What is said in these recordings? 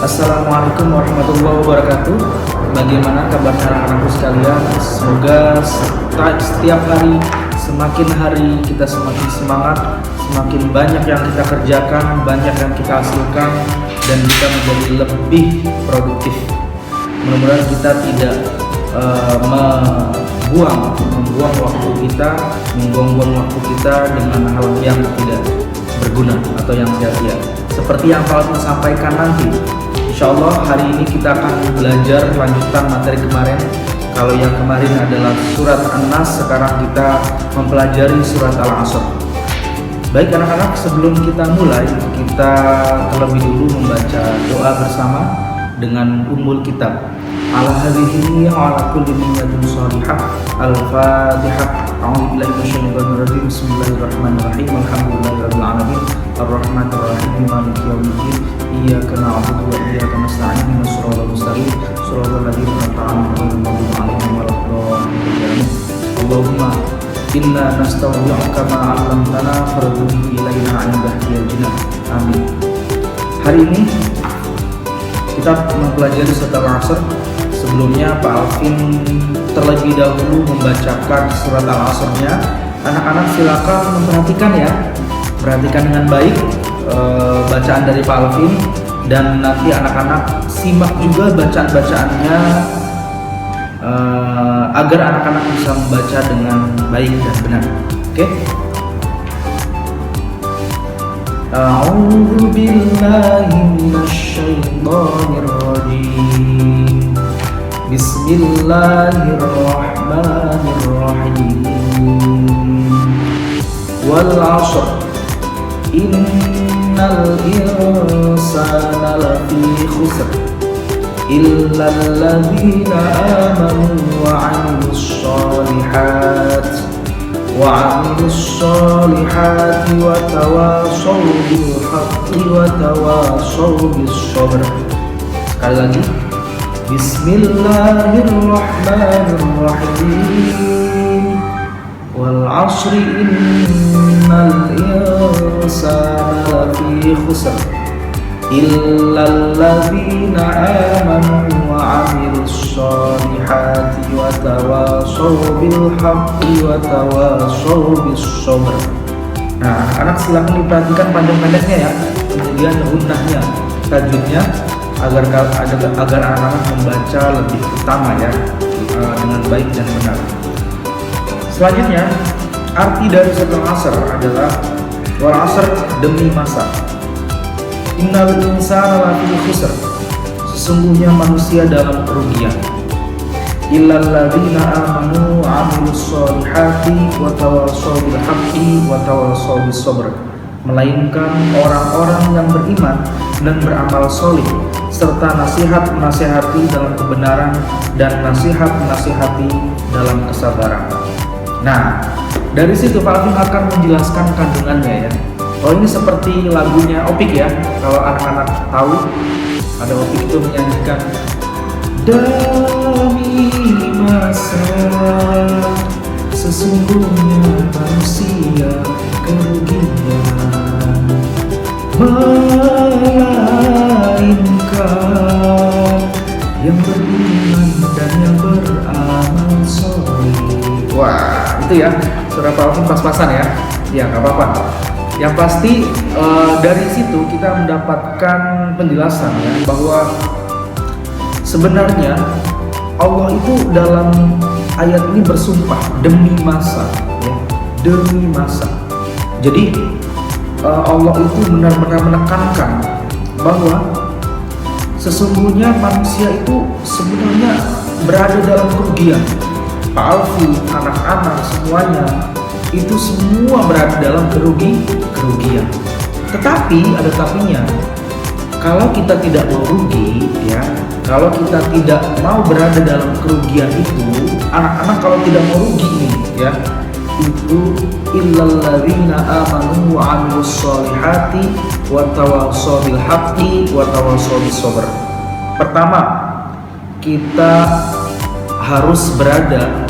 Assalamualaikum warahmatullahi wabarakatuh. Bagaimana kabar anak-anakku sekalian? Semoga setiap hari, semakin hari kita semakin semangat, semakin banyak yang kita kerjakan, banyak yang kita hasilkan, dan kita menjadi lebih produktif. Mudah-mudahan kita tidak membuang waktu kita, membuang waktu kita dengan hal yang tidak berguna atau yang sia-sia. Seperti yang Pak Alvin sampaikan nanti, insya Allah hari ini kita akan belajar lanjutan materi kemarin. Kalau yang kemarin adalah surat An-Nas, sekarang kita mempelajari surat Al-Asr. Baik anak-anak, sebelum kita mulai, kita terlebih dulu membaca doa bersama dengan ummul kitab. Ala hadhihi wa ala kulli niyyatin shalihah. Al-Fatihah. A'udzubillahi minasyaitonir rajim. Bismillahirrahmanirrahim. Alhamdulillahirabbil alamin. Arrahmanir rahim. Maliki yaumiddin. Iyyaka na'budu wa iyyaka nasta'in. Ihdinas siratal mustaqim. Shiratal ladzina an'amta 'alaihim ghairil maghdubi 'alaihim waladdallin. Allahumma inna nastaudi'uka ma 'allamtana farudhu ilaina 'inda hajina. Amin. Hari ini kita mempelajari surat Al-Asr. Sebelumnya Pak Alvin terlebih dahulu membacakan surat Al-Asr-nya. Anak-anak silakan memperhatikan ya, perhatikan dengan baik bacaan dari Pak Alvin, dan nanti anak-anak simak juga bacaan-bacaannya agar anak-anak bisa membaca dengan baik dan benar. Oke? A'udzu billahi minasyaitonir rajim. Bismillahirrahmanirrahim. Wal 'ashr innal insana lafi khusr illa alladzina amanu wa 'amilus solihati wa tawashaw bil haqqi wa tawashaw bis sabr. Sekali lagi, Bismillahirrahmanirrahim. Wal 'ashri innal insana lafi khusr illal ladzina amanu wa 'amilus solihati wa tawashaw bil haqqi wa tawashaw bis sabr. Nah, anak silakan diperhatikan panjang-pendeknya ya, kemudian gunnahnya, tajwidnya, agar anak-anak membaca lebih utama ya, dengan baik dan benar. Selanjutnya, arti dari surat Al-Asr adalah wal 'asr, demi masa. Innal insana lafi khusr, sesungguhnya manusia dalam kerugian. Illal ladzina amanu wa 'amilus solihati wa tawashaw bil haqqi wa tawashaw bis sabr, melainkan orang-orang yang beriman dan beramal solih, serta nasihat menasihati dalam kebenaran dan nasihat menasihati dalam kesabaran. Nah, dari situ Pak Alvin akan menjelaskan kandungannya ya. Oh, ini seperti lagunya Opik ya. Kalau anak-anak tahu, ada Opik itu menyanyikan demi masa, sesungguhnya manusia kerugian, melainkan yang beriman dan yang beramal soleh. Wah, itu ya, surah Pak Alvin pas-pasan ya. Ya, nggak apa-apa. Yang pasti dari situ kita mendapatkan penjelasan ya, bahwa sebenarnya Allah itu dalam ayat ini bersumpah demi masa ya, demi masa. Jadi Allah itu benar-benar menekankan bahwa sesungguhnya manusia itu sebenarnya berada dalam kerugian. Pak Alfi, anak-anak semuanya itu semua berada dalam kerugian. Tetapi ada tapinya. Kalau kita tidak mau rugi ya, kalau kita tidak mau berada dalam kerugian itu, anak-anak kalau tidak mau rugi ini ya, itu illal ladzina amanu wa 'amilus solihati wa tawashaw bil haqqi wa tawashaw bis sabr. Pertama, kita harus berada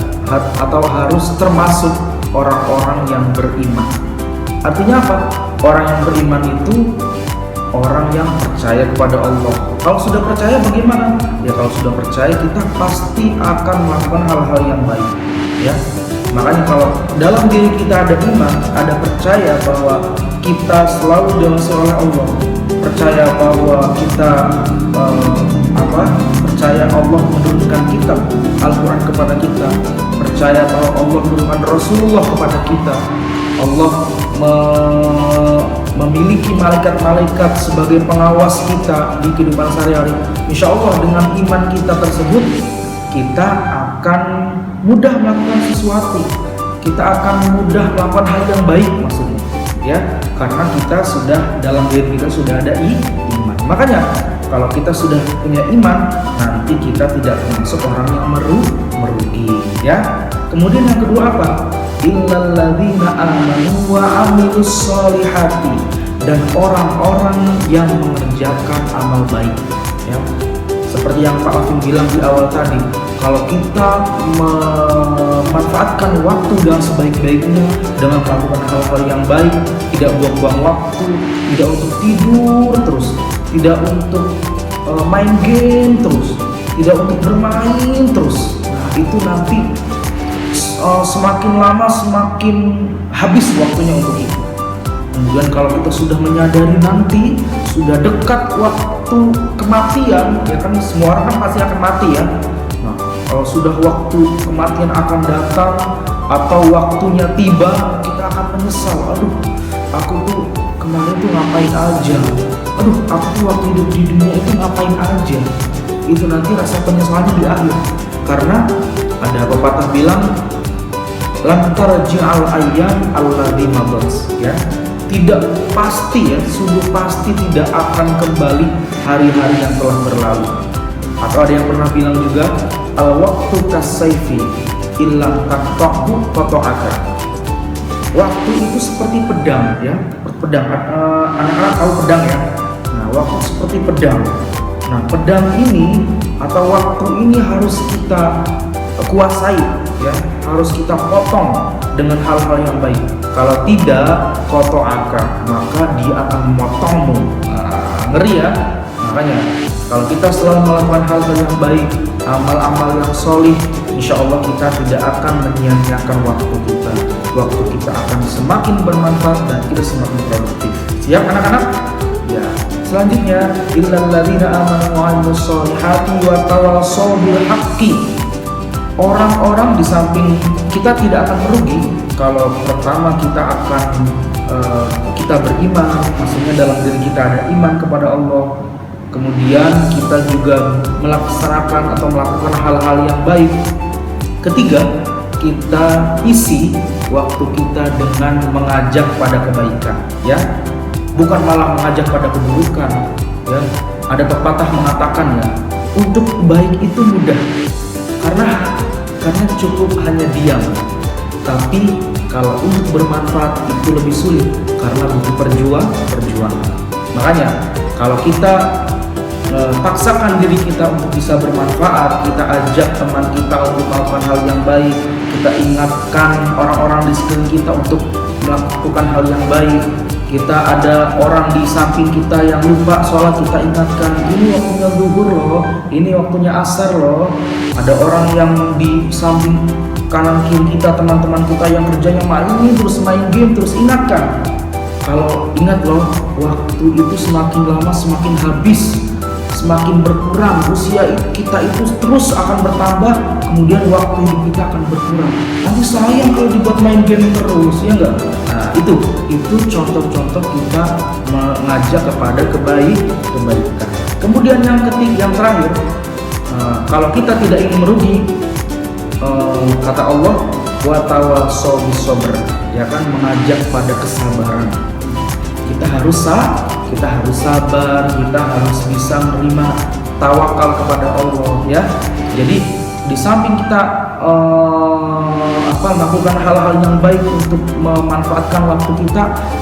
atau harus termasuk orang-orang yang beriman. Artinya apa? Orang yang beriman itu orang yang percaya kepada Allah. Kalau sudah percaya bagaimana? Ya kalau sudah percaya kita pasti akan melakukan hal-hal yang baik, ya. Makanya kalau dalam diri kita ada iman, ada percaya bahwa kita selalu diawasi oleh Allah, percaya bahwa kita percaya Allah menurunkan kitab Al-Quran kepada kita, percaya bahwa Allah menurunkan Rasulullah kepada kita, Allah memiliki malaikat-malaikat sebagai pengawas kita di kehidupan sehari-hari. Insya Allah dengan iman kita tersebut, kita akan mudah melakukan sesuatu, kita akan mudah melakukan hal yang baik maksudnya, ya, karena kita sudah dalam diri kita sudah ada iman. Makanya kalau kita sudah punya iman, nanti kita tidak termasuk orang yang merugi, ya. Kemudian yang kedua apa? Illalladzina amanu wa amilus solihati, dan orang-orang yang mengerjakan amal baik, ya. Seperti yang Pak Alvin bilang di awal tadi, kalau kita memanfaatkan waktu dengan sebaik-baiknya dengan melakukan hal-hal yang baik, tidak buang-buang waktu, tidak untuk tidur terus, tidak untuk main game terus, tidak untuk bermain terus. Nah, itu nanti semakin lama semakin habis waktunya untuk itu. Kemudian kalau kita sudah menyadari nanti sudah dekat waktu kematian, ya kan semua orang kan pasti akan mati, ya. Nah, kalau sudah waktu kematian akan datang atau waktunya tiba, kita akan menyesal. Aduh, aku tuh kemarin tuh ngapain aja? Aduh, aku tuh waktu hidup di dunia itu ngapain aja? Itu nanti rasa penyesalannya di akhir. Karena ada pepatah bilang, lan tarji'al ayyam alladzi madat, ya. Tidak pasti, ya, sungguh pasti tidak akan kembali hari-hari yang telah berlalu. Atau ada yang pernah bilang juga, al waqtu kasayfi illam taqtahu qata'aka. Waktu itu seperti pedang, ya. Pedang, anak-anak tahu pedang, ya. Nah, waktu seperti pedang. Nah, pedang ini atau waktu ini harus kita kuasai, ya, harus kita potong dengan hal-hal yang baik. Kalau tidak, qata'aka, maka dia akan memotongmu. Nah, ngeri, ya. Makanya kalau kita selalu melakukan hal-hal yang baik, amal-amal yang solih, insya Allah kita tidak akan menyia-nyiakan waktu kita. Waktu kita akan semakin bermanfaat dan kita semakin produktif. Siap anak-anak? Ya. Selanjutnya, illalladzina amanu wa amilus solihati wa tawassaw bil haqqi. Orang-orang di samping kita tidak akan merugi kalau pertama kita akan kita beriman, maksudnya dalam diri kita ada iman kepada Allah. Kemudian kita juga melaksanakan atau melakukan hal-hal yang baik. Ketiga, kita isi waktu kita dengan mengajak pada kebaikan, ya, bukan malah mengajak pada keburukan, ya. Ada pepatah mengatakan, ya, untuk baik itu mudah karena cukup hanya diam. Tapi kalau untuk bermanfaat itu lebih sulit karena butuh perjuangan. Makanya kalau kita paksakan diri kita untuk bisa bermanfaat, kita ajak teman kita untuk melakukan hal yang baik, kita ingatkan orang-orang di sekeliling kita untuk melakukan hal yang baik. Kita ada orang di samping kita yang lupa sholat, kita ingatkan, ini waktunya zuhur loh, ini waktunya asar loh. Ada orang yang di samping kanan kiri kita, teman-teman kita yang kerjanya main terus main game, terus ingatkan. Kalau ingat loh, waktu itu semakin lama semakin habis, semakin berkurang, usia kita itu terus akan bertambah, kemudian waktu hidup kita akan berkurang. Nanti sayang kalau dibuat main game terus, ya enggak? Nah, itu contoh-contoh kita mengajak kepada kebaikan. Kemudian yang terakhir, kalau kita tidak ingin merugi, kata Allah, wa tawassaw bis sabr, ya kan, mengajak pada kesabaran. Kita harus sabar, kita harus bisa menerima, tawakal kepada Allah, ya. Jadi di samping kita melakukan hal-hal yang baik untuk memanfaatkan waktu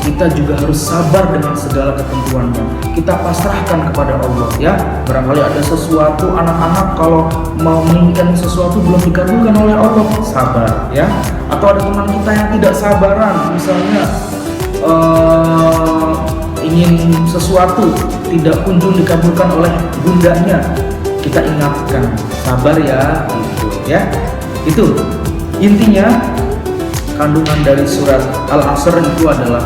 kita juga harus sabar dengan segala ketentuannya. Kita pasrahkan kepada Allah, ya. Barangkali ada sesuatu, anak-anak kalau mau menginginkan sesuatu belum dikabulkan oleh Allah, sabar, ya. Atau ada teman kita yang tidak sabaran, misalnya ingin sesuatu tidak kunjung dikabulkan oleh bundanya, kita ingatkan, sabar ya, gitu ya. Itu intinya kandungan dari surat Al-Asr itu adalah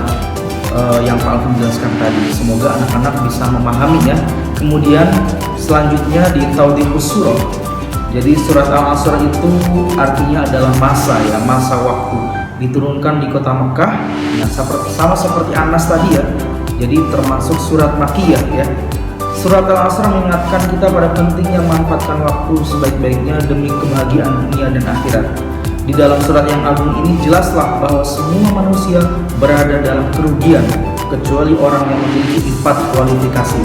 yang Pak Alvin jelaskan tadi. Semoga anak-anak bisa memahami ya. Kemudian selanjutnya di Tawdihus Surah. Jadi surat Al-Asr itu artinya adalah masa ya, masa waktu. Diturunkan di kota Mekah, nah, sama seperti Anas tadi ya. Jadi termasuk surat Makkiyah ya. Surat Al-Asr mengingatkan kita pada pentingnya memanfaatkan waktu sebaik-baiknya demi kebahagiaan dunia dan akhirat. Di dalam surat yang agung ini jelaslah bahwa semua manusia berada dalam kerugian kecuali orang yang memiliki 4 kualifikasi,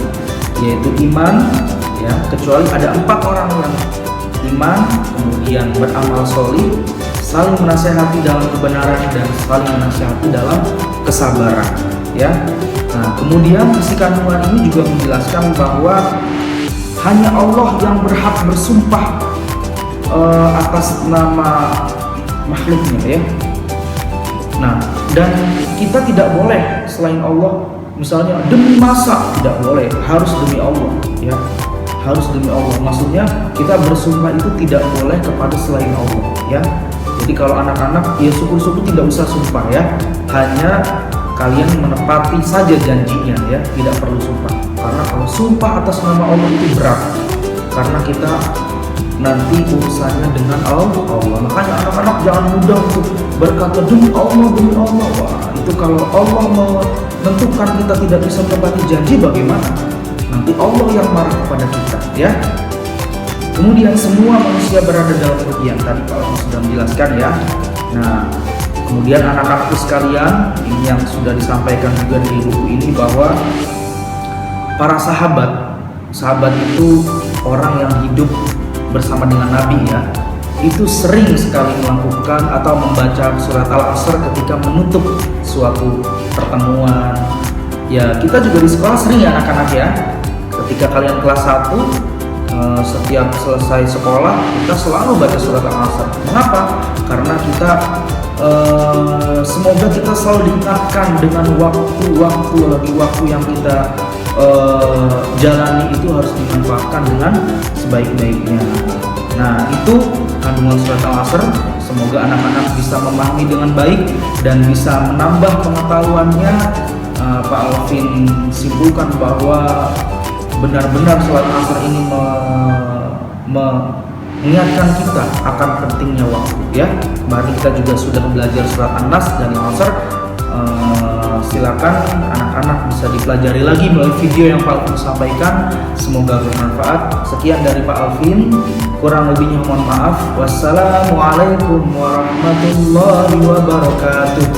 yaitu iman ya, kecuali ada 4 orang yang iman, kemudian beramal sholih, saling menasihati dalam kebenaran, dan saling menasihati dalam kesabaran ya. Nah, kemudian isi kandungan ini juga menjelaskan bahwa hanya Allah yang berhak bersumpah atas nama makhluknya ya. Nah, dan kita tidak boleh selain Allah, misalnya demi masa, tidak boleh, harus demi Allah ya, harus demi Allah. Maksudnya kita bersumpah itu tidak boleh kepada selain Allah ya. Jadi kalau anak-anak ya syukur-syukur tidak usah sumpah ya, hanya kalian menepati saja janjinya ya, tidak perlu sumpah. Karena kalau sumpah atas nama Allah itu berat, karena kita nanti urusannya dengan Allah. Makanya anak-anak jangan mudah untuk berkata demi Allah, demi Allah. Wah, itu kalau Allah menentukan kita tidak bisa menepati janji, bagaimana? Nanti Allah yang marah kepada kita ya. Kemudian semua manusia berada dalam kerugian, tadi Pak Alvin sudah menjelaskan ya. Nah, kemudian anak-anakku sekalian, ini yang sudah disampaikan juga di buku ini, bahwa para sahabat itu orang yang hidup bersama dengan Nabi ya, itu sering sekali melakukan atau membaca surat Al-Asr ketika menutup suatu pertemuan. Ya, kita juga di sekolah sering ya anak-anak ya, ketika kalian kelas 1 setiap selesai sekolah kita selalu baca surat Al-Asr. Mengapa? Karena kita semoga kita selalu diingatkan dengan waktu yang kita jalani itu harus dimanfaatkan dengan sebaik-baiknya. Nah, itu kandungan surat Al-Asr. Semoga anak-anak bisa memahami dengan baik dan bisa menambah pengetahuannya. Pak Alvin simpulkan bahwa benar-benar surat Al-Asr ini mengingatkan kita akan pentingnya waktu ya. Kemarin kita juga sudah belajar surat An-Nas dan Al-Asr. Silakan anak-anak bisa dipelajari lagi melalui video yang Pak Alvin sampaikan. Semoga bermanfaat. Sekian dari Pak Alvin, kurang lebihnya mohon maaf. Wassalamualaikum warahmatullahi wabarakatuh.